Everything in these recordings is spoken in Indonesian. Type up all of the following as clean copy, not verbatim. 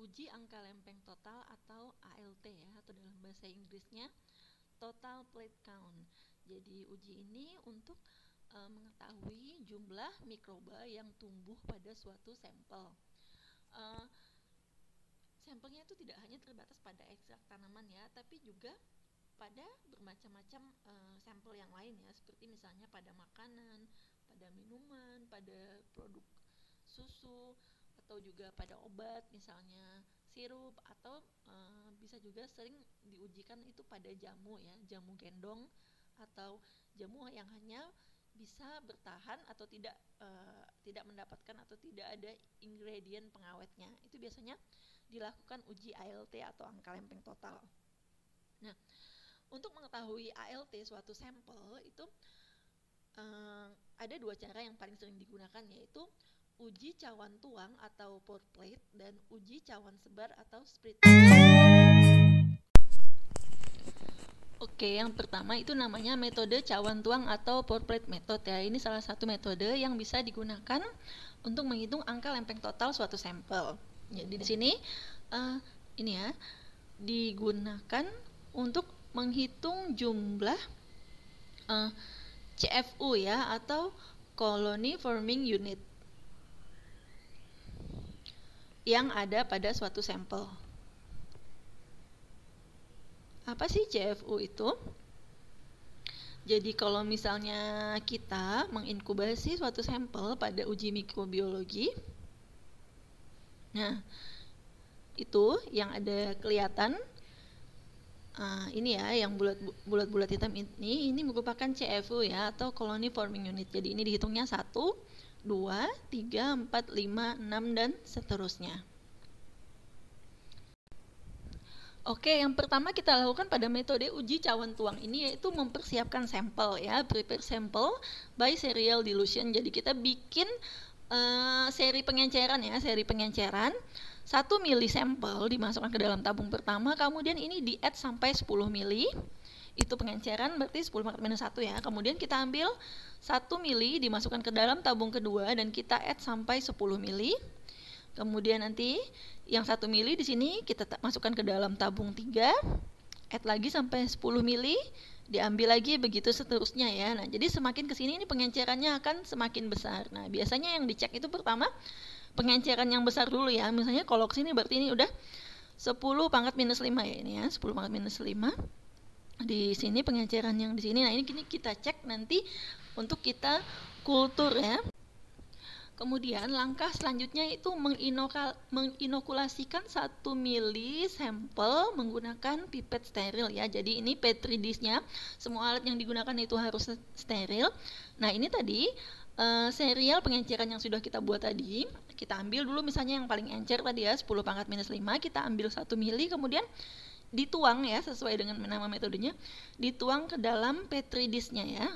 uji angka lempeng total atau ALT ya, atau dalam bahasa Inggrisnya Total Plate Count. Jadi uji ini untuk mengetahui jumlah mikroba yang tumbuh pada suatu sampel. Sampelnya itu tidak hanya terbatas pada ekstrak tanaman ya, tapi juga pada bermacam-macam sampel yang lain ya, seperti misalnya pada makanan, pada minuman, pada produk susu, atau juga pada obat misalnya sirup, atau bisa juga sering diujikan itu pada jamu ya, jamu gendong atau jamu yang hanya bisa bertahan atau tidak mendapatkan atau tidak ada ingredient pengawetnya. Itu biasanya dilakukan uji ALT atau angka lempeng total. Nah, untuk mengetahui ALT suatu sampel itu ada dua cara yang paling sering digunakan, yaitu uji cawan tuang atau pour plate dan uji cawan sebar atau split. Oke, yang pertama itu namanya metode cawan tuang atau pour plate method ya. Ini salah satu metode yang bisa digunakan untuk menghitung angka lempeng total suatu sampel. Jadi di sini ini ya, digunakan untuk menghitung jumlah CFU ya, atau colony forming unit yang ada pada suatu sampel. Apa sih CFU itu? Jadi kalau misalnya kita menginkubasi suatu sampel pada uji mikrobiologi, nah itu yang ada kelihatan ini ya, yang bulat-bulat hitam ini merupakan CFU ya, atau colony forming unit. Jadi ini dihitungnya 1, 2, 3, 4, 5, 6 dan seterusnya. Oke, yang pertama kita lakukan pada metode uji cawan tuang ini yaitu mempersiapkan sampel ya, prepare sample by serial dilution. Jadi kita bikin seri pengenceran ya, seri pengenceran 1 mili sampel dimasukkan ke dalam tabung pertama, kemudian ini di-add sampai 10 mili. Itu pengenceran berarti 10 pangkat minus 1 ya. Kemudian kita ambil 1 mili dimasukkan ke dalam tabung kedua dan kita add sampai 10 mili. Kemudian nanti yang 1 mili di sini kita masukkan ke dalam tabung 3, add lagi sampai 10 mili, diambil lagi, begitu seterusnya ya. Nah, jadi semakin ke sini ini pengencerannya akan semakin besar. Nah, biasanya yang dicek itu pertama pengenceran yang besar dulu ya. Misalnya kalau ke sini berarti ini udah 10 pangkat minus 5 ya, ini ya, 10 pangkat minus 5. Di sini pengenceran yang di sini. Nah, ini kita cek nanti untuk kita kultur ya. Kemudian langkah selanjutnya itu menginokulasikan 1 mili sampel menggunakan pipet steril ya. Jadi ini petri dish-nya, semua alat yang digunakan itu harus steril. Nah, ini tadi serial pengenceran yang sudah kita buat tadi, kita ambil dulu misalnya yang paling encer tadi ya, 10 pangkat minus 5, kita ambil 1 mili, kemudian dituang ya, sesuai dengan nama metodenya, dituang ke dalam petri dish-nya ya,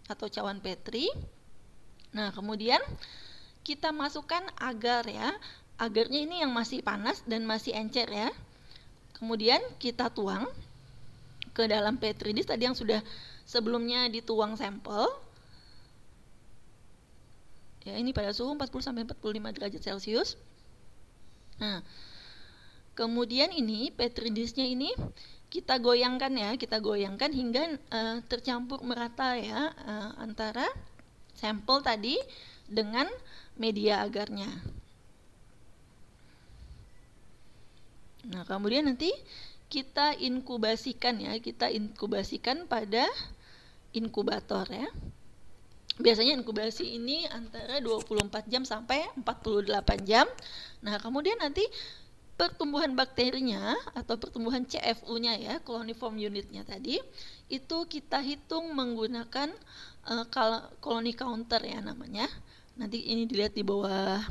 atau cawan petri. Nah, kemudian kita masukkan agar ya, agarnya ini yang masih panas dan masih encer ya. Kemudian kita tuang ke dalam petri dish tadi yang sudah sebelumnya dituang sampel. Ya, ini pada suhu 40 sampai 45 derajat Celcius. Nah, kemudian ini petri dish-nya ini kita goyangkan ya, kita goyangkan hingga tercampur merata ya antara sampel tadi dengan media agarnya. Nah, kemudian nanti kita inkubasikan ya, kita inkubasikan pada inkubator ya. Biasanya inkubasi ini antara 24 jam sampai 48 jam. Nah, kemudian nanti pertumbuhan bakterinya atau pertumbuhan CFU-nya ya, coliform unit-nya tadi, itu kita hitung menggunakan colony counter ya namanya. Nanti ini dilihat di bawah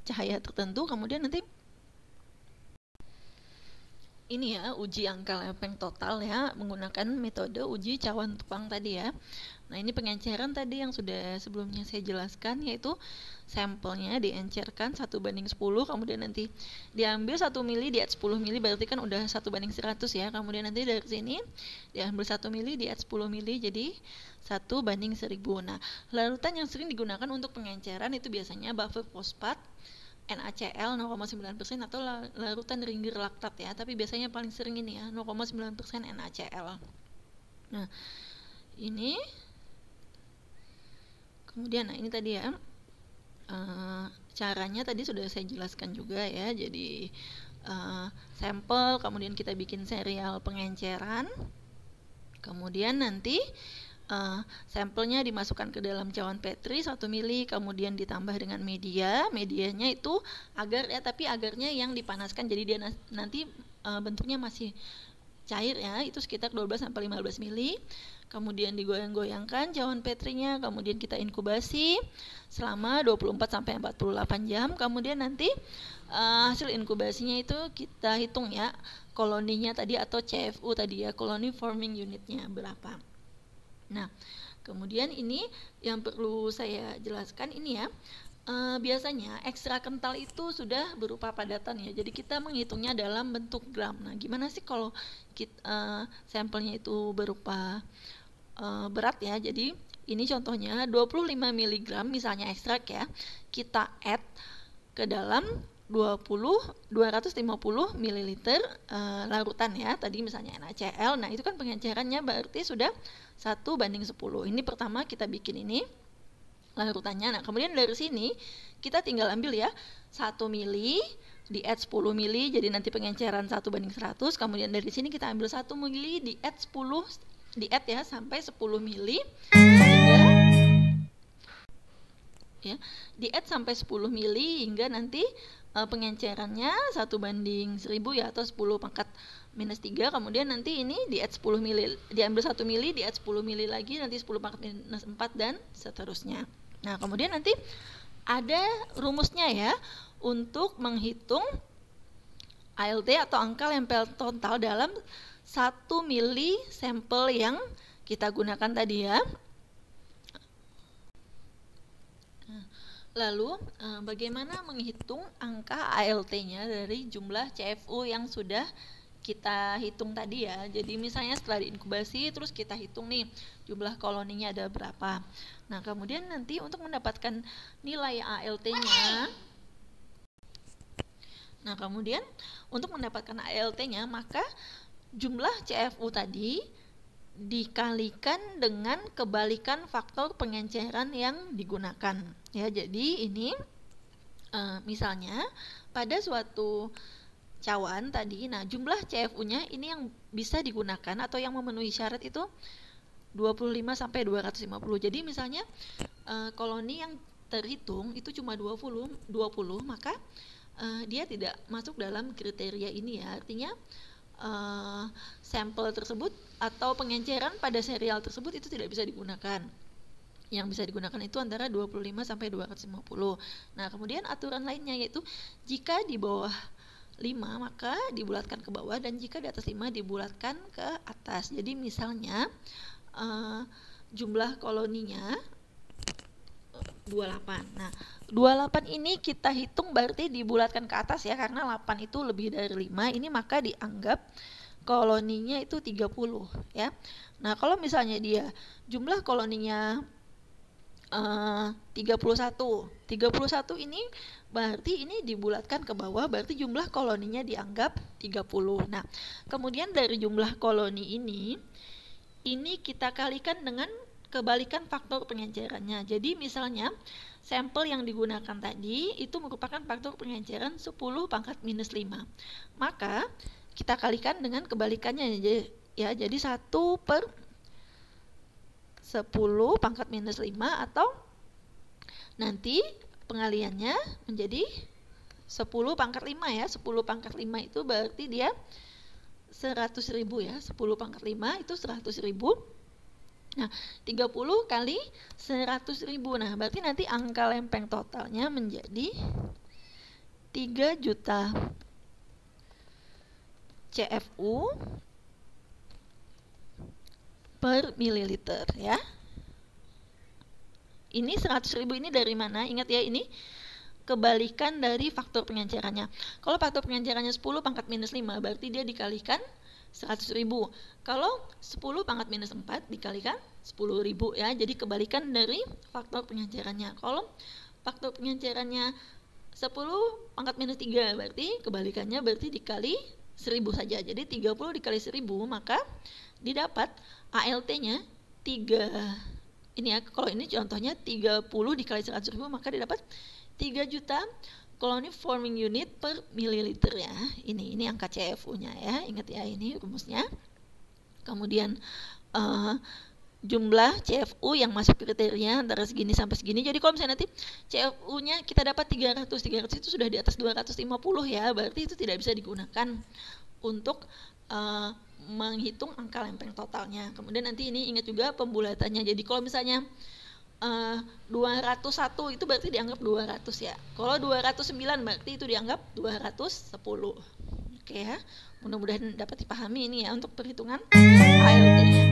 cahaya tertentu. Kemudian nanti ini ya, uji angka lempeng total ya, menggunakan metode uji cawan tuang tadi ya. Nah, ini pengenceran tadi yang sudah sebelumnya saya jelaskan, yaitu sampelnya diencerkan 1:10, kemudian nanti diambil 1 mili, di add 10 mili, berarti kan udah 1:100 ya. Kemudian nanti dari sini diambil 1 mili, di add 10 mili, jadi 1:1000. Nah, larutan yang sering digunakan untuk pengenceran itu biasanya buffer fosfat, NaCl 0,9% atau larutan Ringer laktat ya, tapi biasanya paling sering ini ya 0,9% NaCl. Nah ini kemudian ini tadi ya caranya tadi sudah saya jelaskan juga ya. Jadi sampel, kemudian kita bikin serial pengenceran, kemudian nanti sampelnya dimasukkan ke dalam cawan Petri 1 mili, kemudian ditambah dengan medianya itu agar ya, tapi agarnya yang dipanaskan, jadi dia nanti bentuknya masih cair ya, itu sekitar 12-15 mili. Kemudian digoyang-goyangkan cawan Petrinya, kemudian kita inkubasi selama 24-48 jam. Kemudian nanti hasil inkubasinya itu kita hitung ya, koloninya tadi atau CFU tadi ya, colony forming unitnya berapa. Nah, kemudian ini yang perlu saya jelaskan ini ya, biasanya ekstra kental itu sudah berupa padatan ya, jadi kita menghitungnya dalam bentuk gram. Nah, gimana sih kalau sampelnya itu berupa berat ya, jadi ini contohnya 25 mg misalnya ekstrak ya, kita add ke dalam 250 ml larutan ya, tadi misalnya NaCl. Nah, itu kan pengencerannya berarti sudah 1:10. Ini pertama kita bikin ini larutannya. Nah, kemudian dari sini kita tinggal ambil ya 1 mili di add 10 mili, jadi nanti pengenceran 1:100. Kemudian dari sini kita ambil 1 mili di add 10, di add ya sampai 10 mili hingga ya, di add sampai 10 mili hingga nanti pengencerannya 1:1000 ya, atau 10⁻⁻3. Kemudian nanti ini di add 10 mili, diambil 1 mili di add 10 mili lagi, nanti 10⁻⁴ dan seterusnya. Nah, kemudian nanti ada rumusnya ya untuk menghitung ALT atau angka lempel total dalam 1 mili sampel yang kita gunakan tadi ya. Lalu bagaimana menghitung angka ALT-nya dari jumlah CFU yang sudah kita hitung tadi ya. Jadi misalnya setelah diinkubasi terus kita hitung nih jumlah koloninya ada berapa. Nah, kemudian nanti untuk mendapatkan nilai ALT-nya, nah kemudian untuk mendapatkan ALT-nya maka jumlah CFU tadi dikalikan dengan kebalikan faktor pengenceran yang digunakan ya. Jadi ini misalnya pada suatu cawan tadi, nah jumlah CFU-nya ini yang bisa digunakan atau yang memenuhi syarat itu 25-250. Jadi misalnya koloni yang terhitung itu cuma 20, maka dia tidak masuk dalam kriteria ini ya. Artinya sampel tersebut atau pengenceran pada serial tersebut itu tidak bisa digunakan. Yang bisa digunakan itu antara 25-250. Nah, kemudian aturan lainnya yaitu jika di bawah 5 maka dibulatkan ke bawah, dan jika di atas 5 dibulatkan ke atas. Jadi misalnya jumlah koloninya 28. Nah, 28 ini kita hitung berarti dibulatkan ke atas ya, karena 8 itu lebih dari 5, ini maka dianggap koloninya itu 30 ya. Nah, kalau misalnya dia jumlah koloninya 31 ini berarti ini dibulatkan ke bawah, berarti jumlah koloninya dianggap 30. Nah, kemudian dari jumlah koloni ini kita kalikan dengan kebalikan faktor pengencerannya. Jadi misalnya sampel yang digunakan tadi itu merupakan faktor pengenceran 10⁻⁵. Maka kita kalikan dengan kebalikannya ya. Jadi 1/10⁻⁵, atau nanti pengaliannya menjadi 10⁻⁵ ya. 10⁻⁵ itu berarti dia 100.000 ya. 10⁻⁵ itu 100.000. Nah, 30 kali 100.000. Nah, berarti nanti angka lempeng totalnya menjadi 3 juta CFU per mililiter ya. Ini 100.000 ini dari mana? Ingat ya, ini kebalikan dari faktor pengencerannya. Kalau faktor pengencerannya 10⁻⁻5 berarti dia dikalikan 100.000. Kalau 10⁻⁻4 dikalikan 10.000 ya. Jadi kebalikan dari faktor pengencerannya. Kalau faktor pengencerannya 10 pangkat minus 3, berarti kebalikannya berarti dikali 1000 saja. Jadi 30 dikali 1000, maka didapat ALT-nya 3. Ini ya, kalau ini contohnya 30 dikali 100.000, maka didapat 3 juta colony forming unit per mililiter ya. Ini angka CFU-nya ya. Ingat ya, ini rumusnya. Kemudian jumlah CFU yang masuk kriteria antara segini sampai segini. Jadi kalau misalnya nanti CFU-nya kita dapat 300 itu sudah di atas 250 ya, berarti itu tidak bisa digunakan untuk menghitung angka lempeng totalnya. Kemudian nanti ini ingat juga pembulatannya. Jadi kalau misalnya 201 itu berarti dianggap 200 ya. Kalau 209 berarti itu dianggap 210. Oke ya. Mudah-mudahan dapat dipahami ini ya untuk perhitungan ALT-nya.